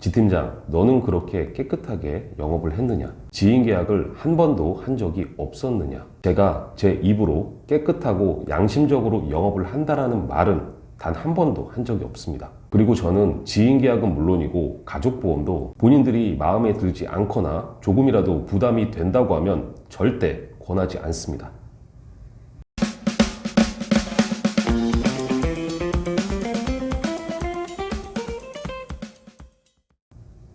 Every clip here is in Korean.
지팀장, 너는 그렇게 깨끗하게 영업을 했느냐? 지인 계약을 한 번도 한 적이 없었느냐? 제가 제 입으로 깨끗하고 양심적으로 영업을 한다라는 말은 단 한 번도 한 적이 없습니다. 그리고 저는 지인 계약은 물론이고 가족보험도 본인들이 마음에 들지 않거나 조금이라도 부담이 된다고 하면 절대 권하지 않습니다.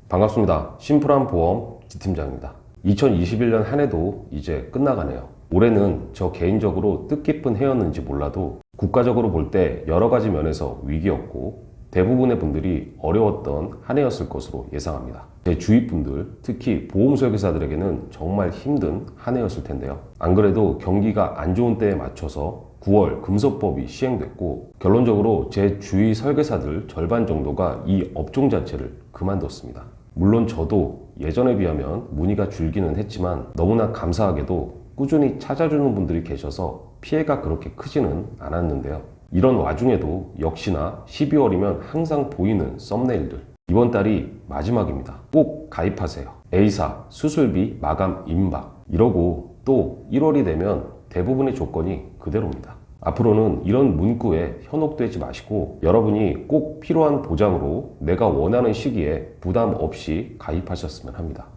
반갑습니다. 심플한 보험 지팀장입니다. 2021년 한 해도 이제 끝나가네요. 올해는 저 개인적으로 뜻깊은 해였는지 몰라도 국가적으로 볼 때 여러 가지 면에서 위기였고 대부분의 분들이 어려웠던 한 해였을 것으로 예상합니다. 제 주위 분들, 특히 보험 설계사들에게는 정말 힘든 한 해였을 텐데요. 안 그래도 경기가 안 좋은 때에 맞춰서 9월 금소법이 시행됐고 결론적으로 제 주위 설계사들 절반 정도가 이 업종 자체를 그만뒀습니다. 물론 저도 예전에 비하면 문의가 줄기는 했지만 너무나 감사하게도 꾸준히 찾아주는 분들이 계셔서 피해가 그렇게 크지는 않았는데요. 이런 와중에도 역시나 12월이면 항상 보이는 썸네일들. 이번 달이 마지막입니다. 꼭 가입하세요. A사 수술비 마감 임박. 이러고 또 1월이 되면 대부분의 조건이 그대로입니다. 앞으로는 이런 문구에 현혹되지 마시고 여러분이 꼭 필요한 보장으로 내가 원하는 시기에 부담 없이 가입하셨으면 합니다.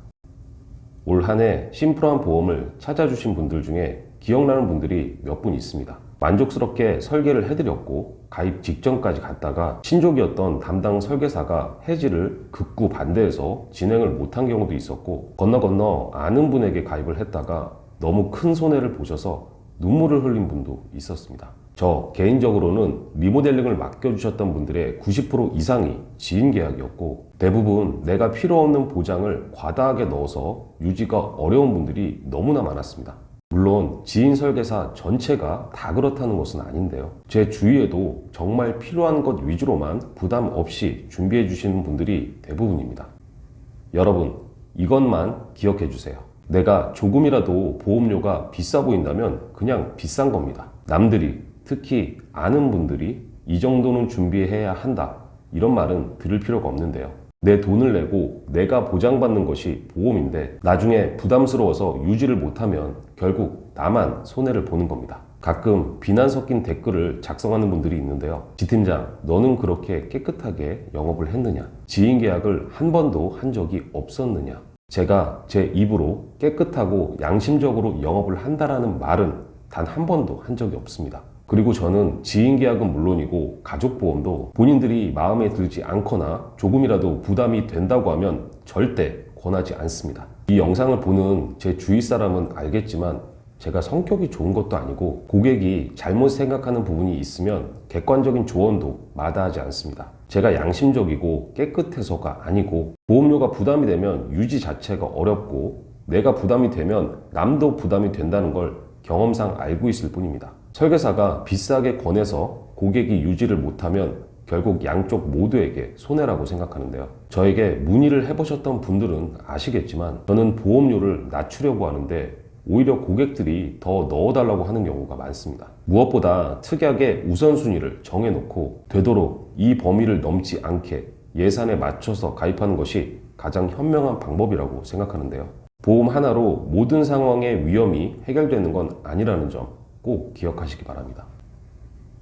올 한 해 심플한 보험을 찾아주신 분들 중에 기억나는 분들이 몇 분 있습니다. 만족스럽게 설계를 해드렸고 가입 직전까지 갔다가 신족이었던 담당 설계사가 해지를 극구 반대해서 진행을 못한 경우도 있었고 건너 아는 분에게 가입을 했다가 너무 큰 손해를 보셔서 눈물을 흘린 분도 있었습니다. 저 개인적으로는 리모델링을 맡겨주셨던 분들의 90% 이상이 지인 계약이었고 대부분 내가 필요 없는 보장을 과다하게 넣어서 유지가 어려운 분들이 너무나 많았습니다. 물론 지인 설계사 전체가 다 그렇다는 것은 아닌데요. 제 주위에도 정말 필요한 것 위주로만 부담 없이 준비해 주시는 분들이 대부분입니다. 여러분, 이것만 기억해 주세요. 내가 조금이라도 보험료가 비싸 보인다면 그냥 비싼 겁니다. 남들이, 특히 아는 분들이 이 정도는 준비해야 한다, 이런 말은 들을 필요가 없는데요. 내 돈을 내고 내가 보장받는 것이 보험인데 나중에 부담스러워서 유지를 못하면 결국 나만 손해를 보는 겁니다. 가끔 비난 섞인 댓글을 작성하는 분들이 있는데요. 지팀장, 너는 그렇게 깨끗하게 영업을 했느냐? 지인 계약을 한 번도 한 적이 없었느냐? 제가 제 입으로 깨끗하고 양심적으로 영업을 한다라는 말은 단 한 번도 한 적이 없습니다. 그리고 저는 지인 계약은 물론이고 가족보험도 본인들이 마음에 들지 않거나 조금이라도 부담이 된다고 하면 절대 권하지 않습니다. 이 영상을 보는 제 주위 사람은 알겠지만 제가 성격이 좋은 것도 아니고 고객이 잘못 생각하는 부분이 있으면 객관적인 조언도 마다하지 않습니다. 제가 양심적이고 깨끗해서가 아니고 보험료가 부담이 되면 유지 자체가 어렵고 내가 부담이 되면 남도 부담이 된다는 걸 경험상 알고 있을 뿐입니다. 설계사가 비싸게 권해서 고객이 유지를 못하면 결국 양쪽 모두에게 손해라고 생각하는데요. 저에게 문의를 해보셨던 분들은 아시겠지만 저는 보험료를 낮추려고 하는데 오히려 고객들이 더 넣어달라고 하는 경우가 많습니다. 무엇보다 특약의 우선순위를 정해놓고 되도록 이 범위를 넘지 않게 예산에 맞춰서 가입하는 것이 가장 현명한 방법이라고 생각하는데요. 보험 하나로 모든 상황의 위험이 해결되는 건 아니라는 점 꼭 기억하시기 바랍니다.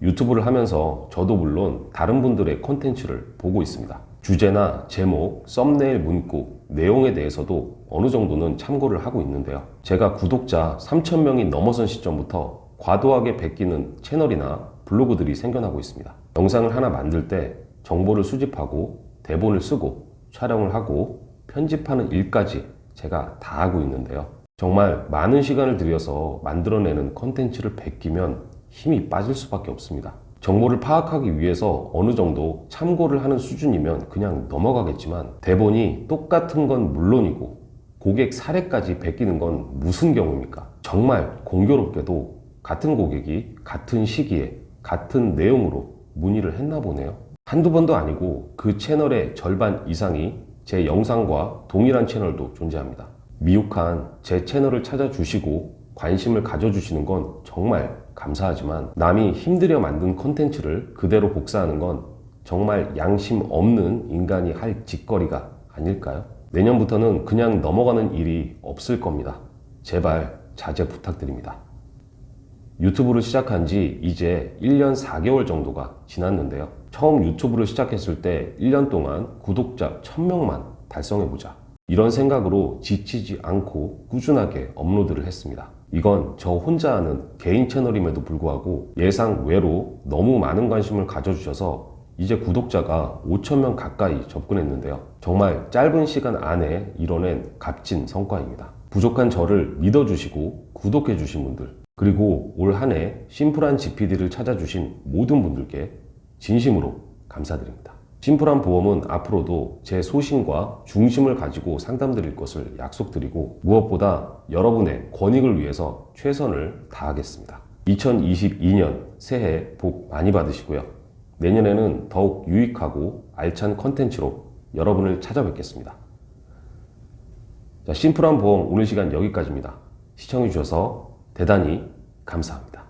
유튜브를 하면서 저도 물론 다른 분들의 콘텐츠를 보고 있습니다. 주제나 제목, 썸네일 문구, 내용에 대해서도 어느 정도는 참고를 하고 있는데요. 제가 구독자 3,000명이 넘어선 시점부터 과도하게 베끼는 채널이나 블로그들이 생겨나고 있습니다. 영상을 하나 만들 때 정보를 수집하고 대본을 쓰고 촬영을 하고 편집하는 일까지 제가 다 하고 있는데요. 정말 많은 시간을 들여서 만들어내는 컨텐츠를 베끼면 힘이 빠질 수밖에 없습니다. 정보를 파악하기 위해서 어느 정도 참고를 하는 수준이면 그냥 넘어가겠지만 대본이 똑같은 건 물론이고 고객 사례까지 베끼는 건 무슨 경우입니까? 정말 공교롭게도 같은 고객이 같은 시기에 같은 내용으로 문의를 했나 보네요. 한두 번도 아니고 그 채널의 절반 이상이 제 영상과 동일한 채널도 존재합니다. 미흡한 제 채널을 찾아주시고 관심을 가져주시는 건 정말 감사하지만 남이 힘들여 만든 컨텐츠를 그대로 복사하는 건 정말 양심 없는 인간이 할 짓거리가 아닐까요? 내년부터는 그냥 넘어가는 일이 없을 겁니다. 제발 자제 부탁드립니다. 유튜브를 시작한 지 이제 1년 4개월 정도가 지났는데요. 처음 유튜브를 시작했을 때 1년 동안 구독자 1000명만 달성해보자. 이런 생각으로 지치지 않고 꾸준하게 업로드를 했습니다. 이건 저 혼자 하는 개인 채널임에도 불구하고 예상 외로 너무 많은 관심을 가져주셔서 이제 구독자가 5000명 가까이 접근했는데요. 정말 짧은 시간 안에 이뤄낸 값진 성과입니다. 부족한 저를 믿어주시고 구독해주신 분들, 그리고 올 한 해 심플한 GPD를 찾아주신 모든 분들께 진심으로 감사드립니다. 심플한 보험은 앞으로도 제 소신과 중심을 가지고 상담드릴 것을 약속드리고 무엇보다 여러분의 권익을 위해서 최선을 다하겠습니다. 2022년 새해 복 많이 받으시고요. 내년에는 더욱 유익하고 알찬 컨텐츠로 여러분을 찾아뵙겠습니다. 자, 심플한 보험 오늘 시간 여기까지입니다. 시청해주셔서 대단히 감사합니다.